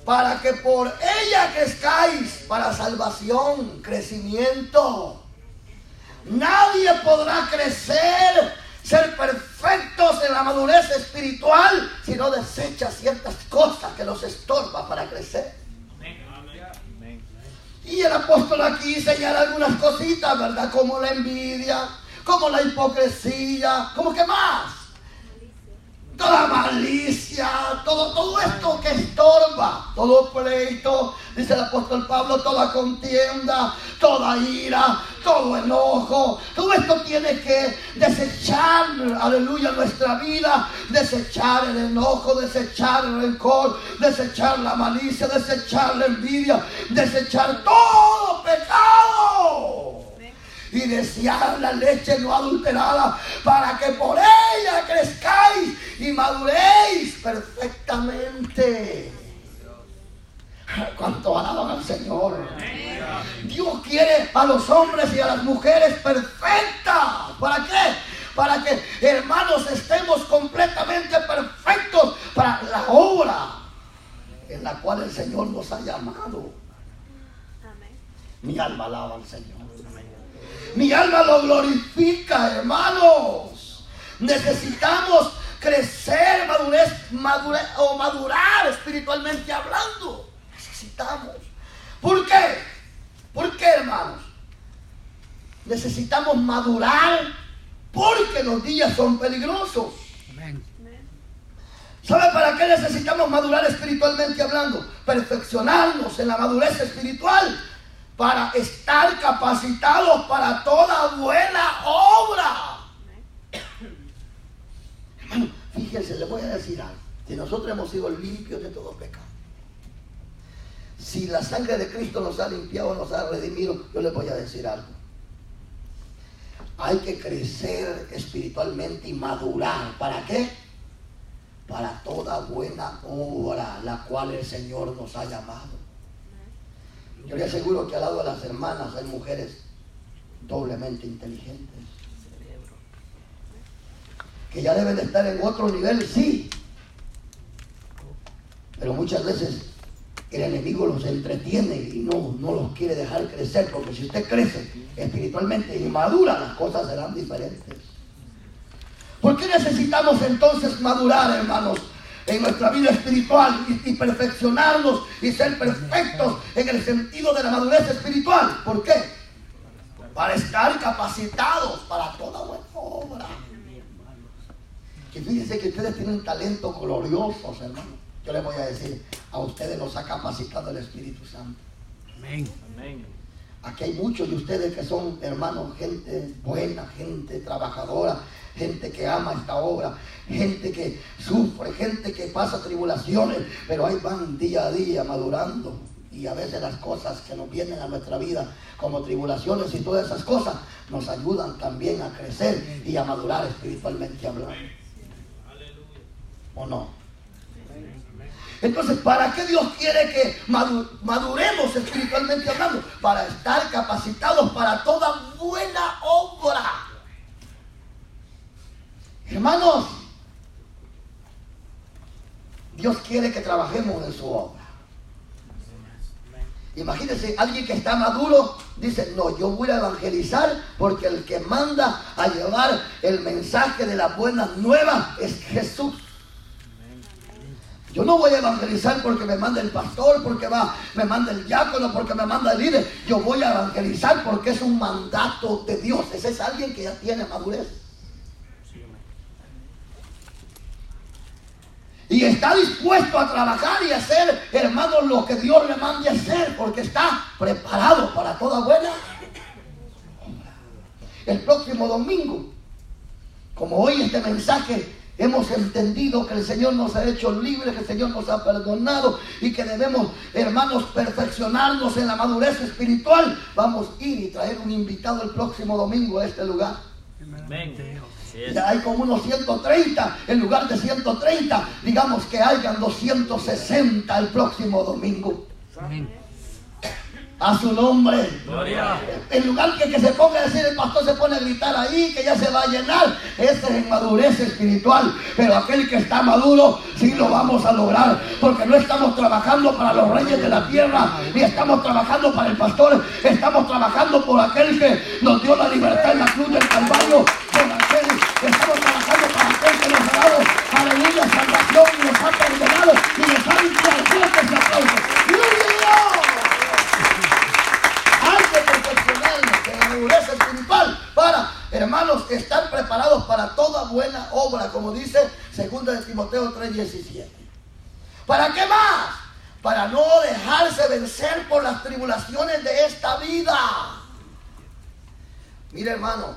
para que por ella crezcáis para salvación, crecimiento. Nadie podrá crecer, ser perfectos en la madurez espiritual, si no desecha ciertas cosas que los estorban para crecer. Y el apóstol aquí señala algunas cositas, ¿verdad? Como la envidia, como la hipocresía, como que más. toda malicia, todo esto que estorba, todo pleito, dice el apóstol Pablo, toda contienda, toda ira, todo enojo, todo esto tiene que desechar, aleluya, nuestra vida, desechar el enojo, desechar el rencor, desechar la malicia, desechar la envidia, desechar todo pecado. Y desear la leche no adulterada, para que por ella crezcáis y maduréis perfectamente. ¿Cuánto alaban al Señor? Dios quiere a los hombres y a las mujeres perfectas. ¿Para qué? Para que, hermanos, estemos completamente perfectos para la obra en la cual el Señor nos ha llamado. Mi alma alaba al Señor. Mi alma lo glorifica, hermanos. Necesitamos crecer, madurar espiritualmente hablando. Necesitamos. ¿Por qué? ¿Por qué, hermanos? Necesitamos madurar porque los días son peligrosos. Amén. ¿Sabe para qué necesitamos madurar espiritualmente hablando? Perfeccionarnos en la madurez espiritual, para estar capacitados para toda buena obra. Hermano, fíjense, les voy a decir algo. Si nosotros hemos sido limpios de todo pecado, si la sangre de Cristo nos ha limpiado, nos ha redimido, yo les voy a decir algo. Hay que crecer espiritualmente y madurar. ¿Para qué? Para toda buena obra, la cual el Señor nos ha llamado. Yo le aseguro que al lado de las hermanas hay mujeres doblemente inteligentes, que ya deben de estar en otro nivel, sí, pero muchas veces el enemigo los entretiene y no los quiere dejar crecer, porque si usted crece espiritualmente y madura, las cosas serán diferentes. ¿Por qué necesitamos entonces madurar, hermanos, en nuestra vida espiritual y perfeccionarnos y ser perfectos en el sentido de la madurez espiritual? ¿Por qué? Para estar capacitados para toda buena obra. Que fíjense que ustedes tienen talentos gloriosos, hermanos. Yo les voy a decir, a ustedes los ha capacitado el Espíritu Santo. Amén. Amén. Aquí hay muchos de ustedes que son, hermanos, gente buena, gente trabajadora, gente que ama esta obra, gente que sufre, gente que pasa tribulaciones, pero ahí van día a día madurando. Y a veces las cosas que nos vienen a nuestra vida, como tribulaciones y todas esas cosas, nos ayudan también a crecer y a madurar espiritualmente hablando. ¿O no? Entonces, ¿para qué Dios quiere que maduremos espiritualmente hablando? Para estar capacitados para toda buena obra. Hermanos, Dios quiere que trabajemos en su obra. Imagínense, alguien que está maduro dice, no, yo voy a evangelizar porque el que manda a llevar el mensaje de las buenas nuevas es Jesús. Yo no voy a evangelizar porque me manda el pastor, porque me manda el diácono, porque me manda el líder. Yo voy a evangelizar porque es un mandato de Dios. Ese es alguien que ya tiene madurez. Y está dispuesto a trabajar y hacer, hermanos, lo que Dios le mande a hacer, porque está preparado para toda buena obra. El próximo domingo, como hoy este mensaje, hemos entendido que el Señor nos ha hecho libres, que el Señor nos ha perdonado y que debemos, hermanos, perfeccionarnos en la madurez espiritual. Vamos a ir y traer un invitado el próximo domingo a este lugar. Amén. Ya hay como unos 130, en lugar de 130, digamos que hayan 260 el próximo domingo. Amén. A su nombre. Gloria. En lugar que se ponga a decir, el pastor se pone a gritar ahí, que ya se va a llenar, ese es en madurez espiritual. Pero aquel que está maduro, sí lo vamos a lograr, porque no estamos trabajando para los reyes de la tierra, ni estamos trabajando para el pastor, estamos trabajando por aquel que nos dio la libertad en la cruz del Calvario, estamos trabajando para aquel que nos ha dado, aleluya, salvación, y nos ha perdonado, y nos ha limpiado. Fuertes aplausos. ¡Gloria! Hay que perfeccionarnos en la madurez espiritual para, hermanos, estar preparados para toda buena obra, como dice Segunda de Timoteo 3:17. ¿Para qué más? Para no dejarse vencer por las tribulaciones de esta vida. Mire, hermano,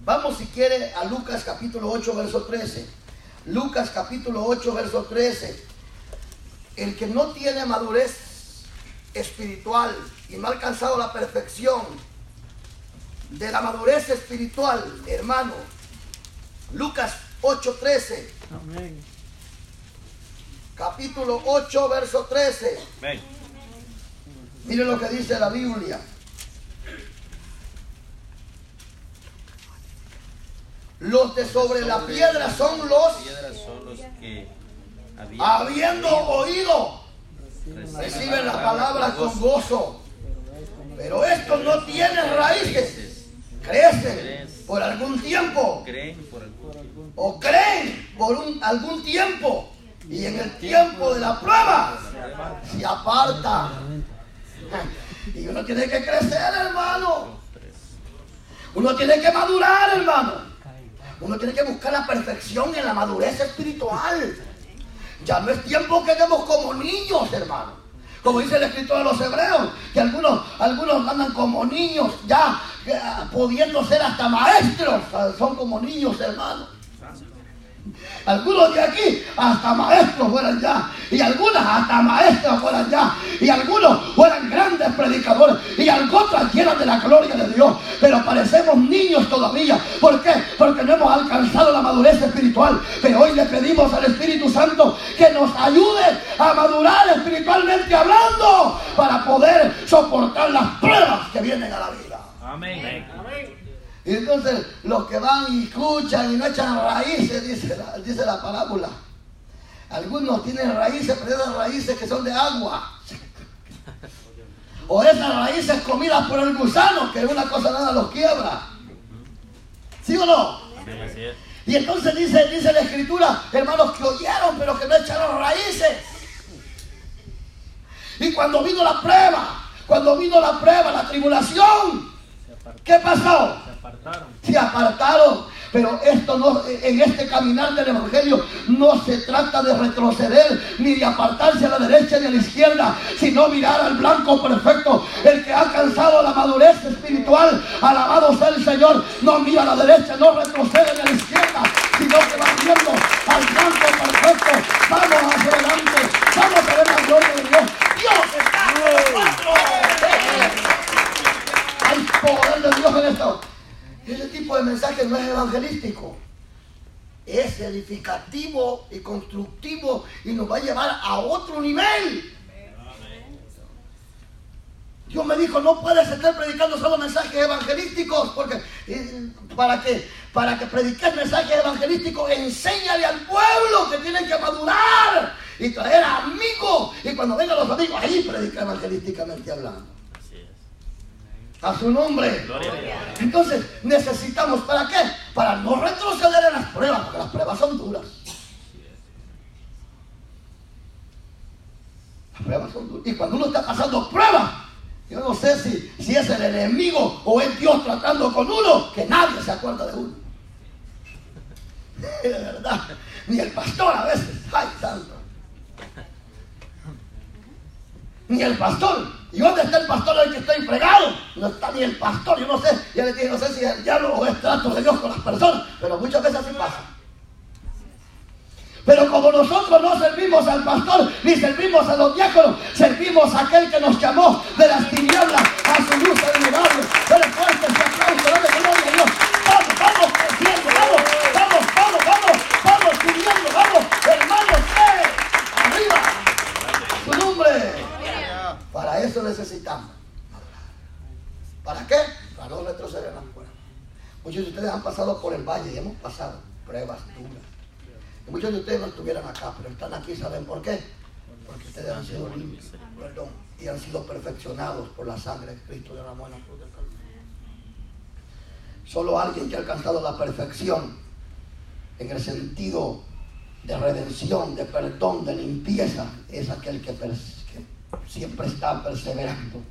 vamos si quiere a Lucas capítulo 8, verso 13. Lucas capítulo 8, verso 13. El que no tiene madurez espiritual y no ha alcanzado la perfección de la madurez espiritual, hermano. Lucas 8:13. Amén. Capítulo 8, verso 13. Amén. Miren lo que dice la Biblia. Los de sobre la piedra son los que habiendo oído reciben la palabra con gozo, pero estos no tienen raíces, crecen por algún tiempo o creen por algún tiempo, y en el tiempo de la prueba se apartan. Y uno tiene que crecer, hermano. Uno tiene que madurar, hermano. Uno tiene que buscar la perfección en la madurez espiritual. Ya no es tiempo que demos como niños, hermano. Como dice el escritor de los Hebreos, que algunos andan como niños, ya pudiendo ser hasta maestros. Son como niños, hermano. Algunos de aquí hasta maestros fueran ya, y algunas hasta maestras fueran ya, y algunos fueran grandes predicadores, y otras llenas de la gloria de Dios, pero parecemos niños todavía. ¿Por qué? Porque no hemos alcanzado la madurez espiritual. Pero hoy le pedimos al Espíritu Santo que nos ayude a madurar espiritualmente hablando, para poder soportar las pruebas que vienen a la vida. Amén. Y entonces los que van y escuchan y no echan raíces, dice la parábola. Algunos tienen raíces, pero esas raíces que son de agua. O esas raíces comidas por el gusano, que una cosa nada los quiebra. ¿Sí o no? Así es. Y entonces dice la Escritura, hermanos, que oyeron pero que no echaron raíces. Y cuando vino la prueba, la tribulación, ¿qué pasó? Se apartaron. Pero esto no, en este caminar del Evangelio no se trata de retroceder ni de apartarse a la derecha ni a la izquierda, sino mirar al blanco perfecto, el que ha alcanzado la madurez espiritual. Alabado sea el Señor. No mira a la derecha, no retrocede ni a la izquierda, sino que va viendo al blanco perfecto. Vamos hacia adelante, vamos a ver la gloria de Dios. Dios está con nosotros. Hay poder de Dios en esto. Ese tipo de mensaje no es evangelístico, es edificativo y constructivo, y nos va a llevar a otro nivel. Dios me dijo, no puedes estar predicando solo mensajes evangelísticos, porque para que prediques mensajes evangelísticos, enséñale al pueblo que tienen que madurar y traer amigos, y cuando vengan los amigos, ahí predica evangelísticamente hablando. A su nombre. Entonces necesitamos, ¿para qué? Para no retroceder en las pruebas, porque las pruebas son duras. Las pruebas son duras. Y cuando uno está pasando pruebas, yo no sé si es el enemigo o es Dios tratando con uno, que nadie se acuerda de uno. De verdad. Ni el pastor a veces. ¡Ay, santo! Ni el pastor. ¿Y dónde está el pastor del que estoy fregado? No está ni el pastor. Yo no sé, ya le dije, no sé si es el diablo o es trato de Dios con las personas, pero muchas veces así pasa. Pero como nosotros no servimos al pastor, ni servimos a los diáconos, servimos a aquel que nos llamó de las tinieblas a su luz admirable. Pero fuerte ese aplauso, dale gloria a Dios. Vamos creciendo, vamos subiendo, vamos, hermanos, arriba, su nombre. Para eso necesitamos. ¿Para qué? Para no retroceder en las pruebas. Muchos de ustedes han pasado por el valle y hemos pasado pruebas duras. Y muchos de ustedes no estuvieran acá, pero están aquí, ¿saben por qué? Porque ustedes han sido limpios, perdón, y han sido perfeccionados por la sangre de Cristo de la buena cruz del Calvario. Solo alguien que ha alcanzado la perfección en el sentido de redención, de perdón, de limpieza, es aquel que siempre está perseverando.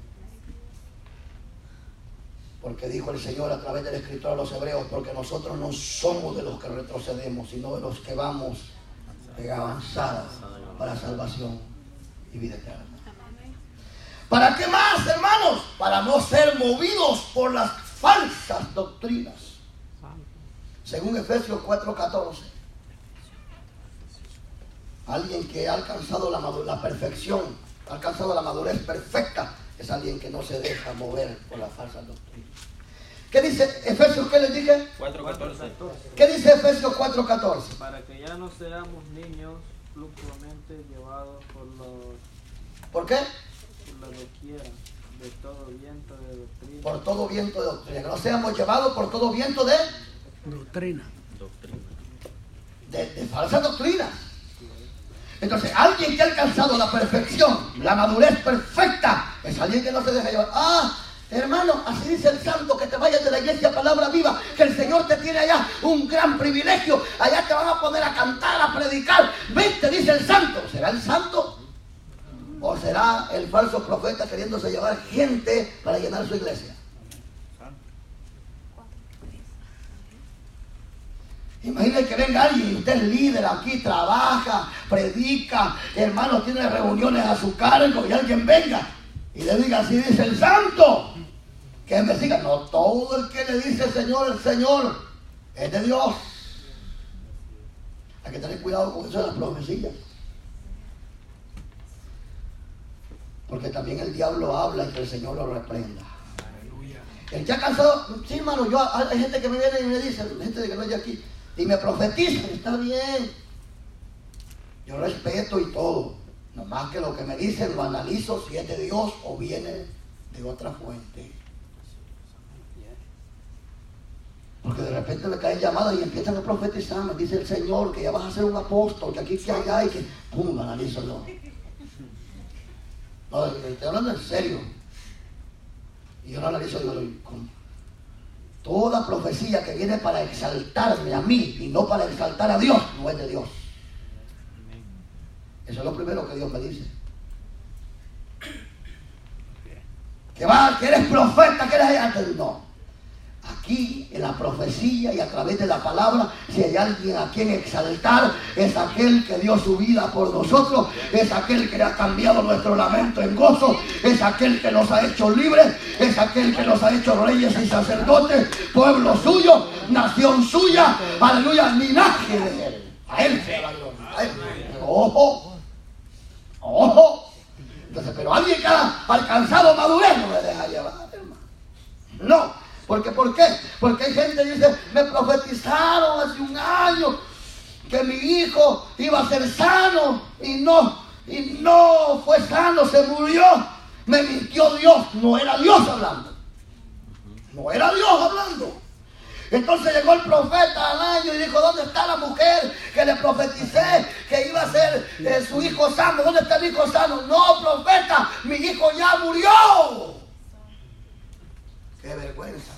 Porque dijo el Señor a través del escritor a los hebreos, porque nosotros no somos de los que retrocedemos, sino de los que vamos de avanzada para salvación y vida eterna. ¿Para qué más, hermanos? Para no ser movidos por las falsas doctrinas. Según Efesios 4:14. Alguien que ha alcanzado la perfección, ha alcanzado la madurez perfecta, es alguien que no se deja mover por las falsas doctrinas. ¿Qué dice Efesios? ¿Qué les dije? 4:14. ¿Qué dice Efesios 4:14? Para que ya no seamos niños fluctuamente llevados ¿Por qué? por la doquiera de todo viento de doctrina. Por todo viento de doctrina. Que no seamos llevados por todo viento de Doctrina. falsas doctrinas. Entonces, alguien que ha alcanzado la perfección, la madurez perfecta, es alguien que no se deja llevar. Hermano, así dice el santo, que te vayas de la iglesia Palabra Viva, que el Señor te tiene allá un gran privilegio. Allá te van a poner a cantar, a predicar. Vete, dice el santo. ¿Será el santo? ¿O será el falso profeta queriéndose llevar gente para llenar su iglesia? Imagínense que venga alguien y usted es líder aquí, trabaja, predica, hermano, tiene reuniones a su cargo, y alguien venga y le diga, así dice el santo, que me siga. No, todo el que le dice el Señor es de Dios. Hay que tener cuidado con eso de las profecías, porque también el diablo habla y que el Señor lo reprenda. El que ha cansado, sí, hermano, hay gente que me viene y me dice, gente que no es de aquí, y me profetizan, está bien, yo respeto y todo, nomás que lo que me dicen lo analizo si es de Dios o viene de otra fuente. Porque de repente me caen llamadas y empiezan a profetizar, me dice el Señor que ya vas a ser un apóstol, que aquí, que allá, y que pum, lo analizo yo. No, estoy hablando en serio. Y yo lo analizo, digo, toda profecía que viene para exaltarme a mí y no para exaltar a Dios, no es de Dios. Eso es lo primero que Dios me dice. Que eres profeta, que eres allá. No. Aquí, en la profecía y a través de la palabra, si hay alguien a quien exaltar, es aquel que dio su vida por nosotros, es aquel que ha cambiado nuestro lamento en gozo, es aquel que nos ha hecho libres, es aquel que nos ha hecho reyes y sacerdotes, pueblo suyo, nación suya, aleluya, linaje de él. A él sea la gloria. A él. Ojo, ojo. Entonces, pero alguien que ha alcanzado madurez no me deja llevar, hermano. No. Porque, ¿por qué? Porque hay gente que dice, me profetizaron hace un año que mi hijo iba a ser sano y no fue sano, se murió. Me mintió Dios. No era Dios hablando. No era Dios hablando. Entonces llegó el profeta al año y dijo, ¿dónde está la mujer que le profeticé que iba a ser su hijo sano? ¿Dónde está el hijo sano? No, profeta, mi hijo ya murió. ¡Qué vergüenza!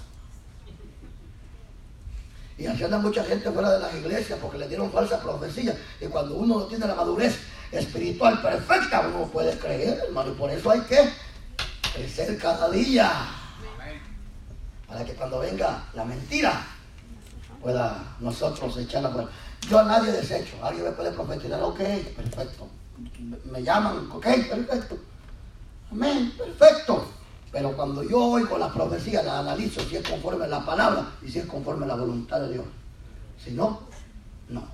Y así anda mucha gente fuera de las iglesias porque le dieron falsa profecía. Y cuando uno no tiene la madurez espiritual perfecta, uno no puede creer, hermano. Y por eso hay que crecer cada día. Para que cuando venga la mentira, pueda nosotros echarla fuera. Yo a nadie desecho. Alguien me puede profetizar, ok, perfecto. Me llaman, ok, perfecto. Amén, perfecto. Pero cuando yo oigo la profecía, la analizo si es conforme a la palabra y si es conforme a la voluntad de Dios. Si no, no.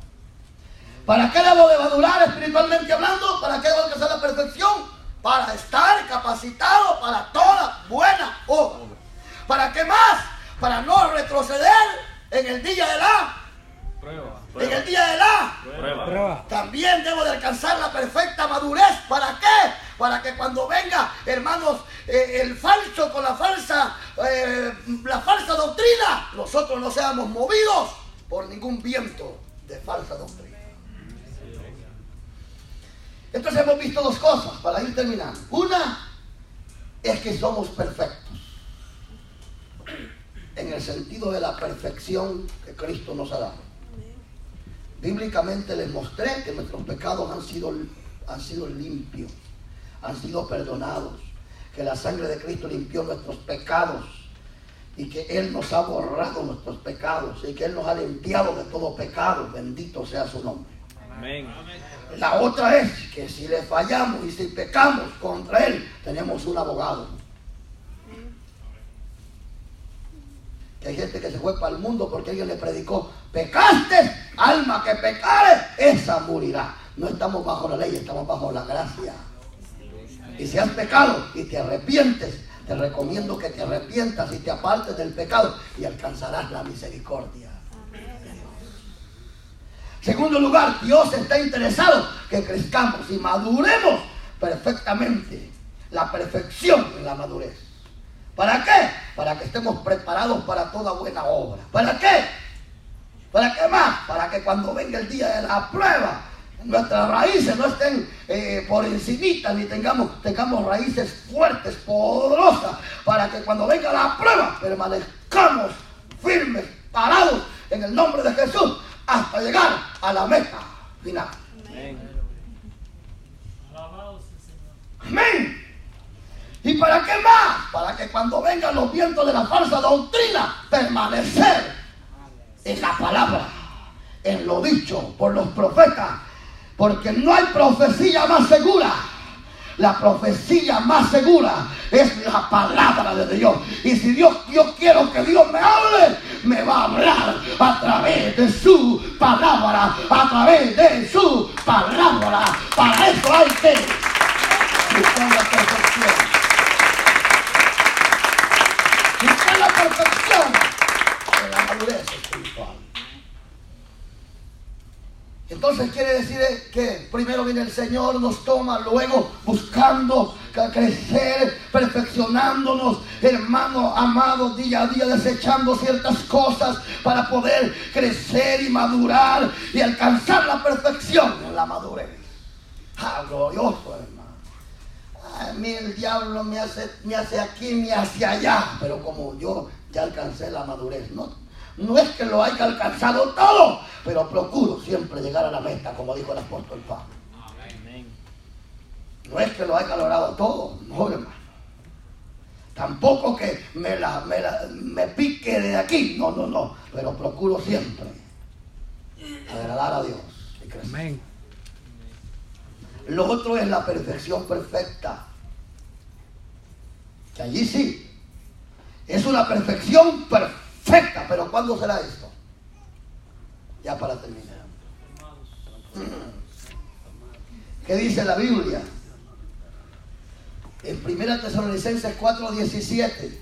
¿Para qué debo de madurar espiritualmente hablando? ¿Para qué debo alcanzar la perfección? Para estar capacitado para toda buena obra. ¿Para qué más? Para no retroceder en el día de la Prueba. En el día de la Prueba. también debo de alcanzar la perfecta madurez. ¿Para qué? Para que cuando venga, hermanos, el falso con la falsa doctrina, nosotros no seamos movidos por ningún viento de falsa doctrina. Entonces hemos visto dos cosas para ir terminando. Una es que somos perfectos en el sentido de la perfección que Cristo nos ha dado. Bíblicamente les mostré que nuestros pecados han sido limpios, han sido perdonados, que la sangre de Cristo limpió nuestros pecados, y que Él nos ha borrado nuestros pecados y que Él nos ha limpiado de todo pecado. Bendito sea su nombre. Amén. La otra es que si le fallamos y si pecamos contra Él, tenemos un abogado. Que hay gente que se fue para el mundo porque alguien le predicó: pecaste, alma que pecare, esa morirá. No estamos bajo la ley, estamos bajo la gracia. Y si has pecado y te arrepientes, te recomiendo que te arrepientas y te apartes del pecado y alcanzarás la misericordia de Dios. Segundo lugar, Dios está interesado que crezcamos y maduremos perfectamente. La perfección en la madurez. ¿Para qué? Para que estemos preparados para toda buena obra. ¿Para qué? ¿Para qué más? Para que cuando venga el día de la prueba, nuestras raíces no estén por encimita, ni tengamos raíces fuertes, poderosas, para que cuando venga la prueba permanezcamos firmes, parados en el nombre de Jesús, hasta llegar a la meta final. Amén. Amén. ¿Y para qué más? Para que cuando vengan los vientos de la falsa doctrina, permanecer en la palabra, en lo dicho por los profetas. Porque no hay profecía más segura. La profecía más segura es la palabra de Dios. Y si yo quiero que Dios me hable, me va a hablar a través de su palabra. A través de su palabra. Para eso hay que buscar la perfección. Buscar la perfección en la madurez espiritual. Entonces quiere decir que primero viene el Señor, nos toma, luego buscando crecer, perfeccionándonos, hermanos amados, día a día desechando ciertas cosas para poder crecer y madurar y alcanzar la perfección en la madurez. ¡Ah, glorioso, hermano! A mí el diablo me hace aquí, me hace allá, pero como yo ya alcancé la madurez, no es que lo haya alcanzado todo, pero procuro siempre llegar a la meta, como dijo el apóstol Pablo. Amén. No es que lo haya logrado todo, no, hermano. Tampoco que me pique de aquí, no. Pero procuro siempre agradar a Dios y crecer. Amén. Lo otro es la perfección perfecta. Que allí sí, es una perfección perfecta. Pero ¿cuándo será esto? Ya para terminar. ¿Qué dice la Biblia? En 1 Tesalonicenses 4:17.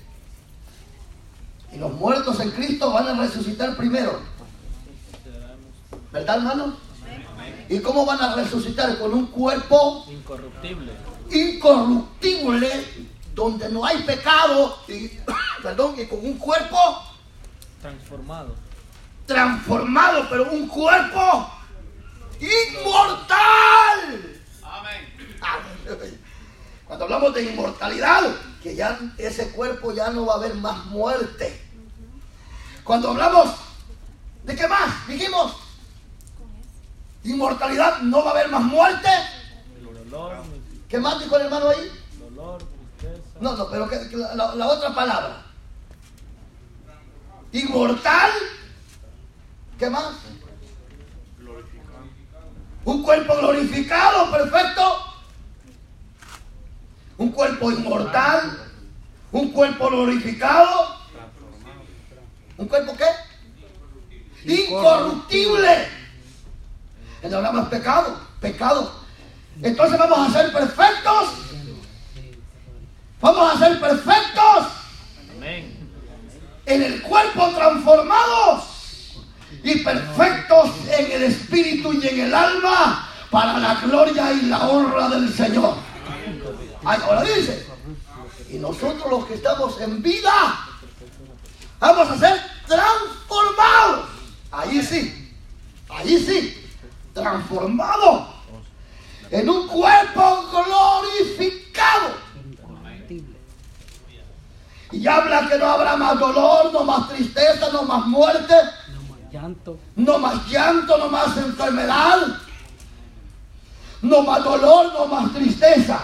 Y los muertos en Cristo van a resucitar primero. ¿Verdad, hermano? ¿Y cómo van a resucitar? Con un cuerpo incorruptible, donde no hay pecado, y con un cuerpo transformado, pero un cuerpo inmortal. Amén. Cuando hablamos de inmortalidad, que ya ese cuerpo ya no va a haber más muerte. Cuando hablamos de qué más dijimos, inmortalidad, no va a haber más muerte. ¿Qué más dijo el hermano ahí? No, pero la otra palabra. Inmortal. ¿Qué más? Un cuerpo glorificado, perfecto. Un cuerpo inmortal. Un cuerpo glorificado. ¿Un cuerpo qué? Incorruptible. Entonces hablamos de pecado. Entonces vamos a ser perfectos. Vamos a ser perfectos. Amén. En el cuerpo transformados y perfectos en el espíritu y en el alma para la gloria y la honra del Señor. Ahora dice, y nosotros los que estamos en vida vamos a ser transformados. Allí sí, transformados en un cuerpo glorificado. Y habla que no habrá más dolor, no más tristeza, no más muerte, no más llanto, no más enfermedad, no más dolor, no más tristeza.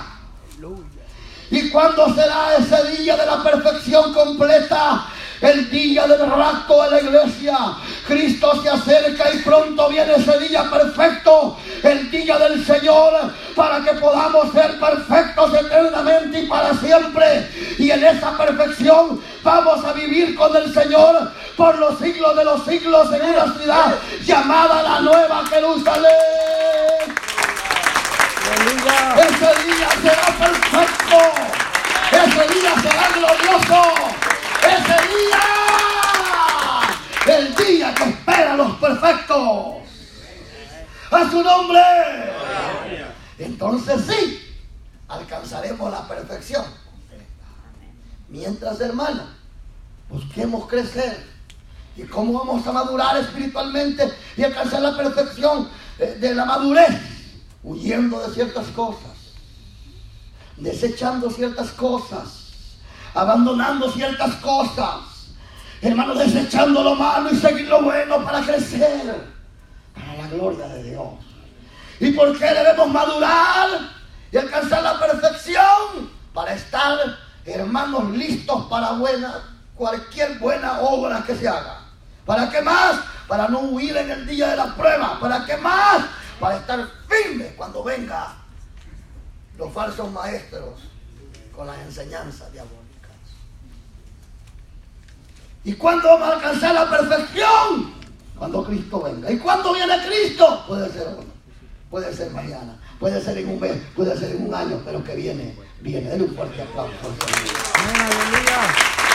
¿Y cuándo será ese día de la perfección completa? el día del rapto de la iglesia. Cristo se acerca y pronto viene ese día perfecto, el día del Señor, para que podamos ser perfectos eternamente y para siempre. Y en esa perfección vamos a vivir con el Señor por los siglos de los siglos en una ciudad llamada la Nueva Jerusalén. Ese día será perfecto. Ese día será glorioso. Ese día, el día que espera a los perfectos. A su nombre. Entonces sí, alcanzaremos la perfección. Mientras, hermano, busquemos crecer. ¿Y cómo vamos a madurar espiritualmente y alcanzar la perfección de la madurez? Huyendo de ciertas cosas, desechando ciertas cosas, abandonando ciertas cosas, hermano, desechando lo malo y seguir lo bueno para crecer, para la gloria de Dios. ¿Y por qué debemos madurar y alcanzar la perfección? Para estar, hermanos, listos para cualquier buena obra que se haga. ¿Para qué más? Para no huir en el día de la prueba. ¿Para qué más? Para estar firmes cuando vengan los falsos maestros con las enseñanzas diabólicas. ¿Y cuándo vamos a alcanzar la perfección? Cuando Cristo venga. ¿Y cuándo viene Cristo? Puede ser hoy, puede ser mañana, puede ser en un mes, puede ser en un año, pero que viene. Denle un fuerte aplauso al Señor. Aleluya.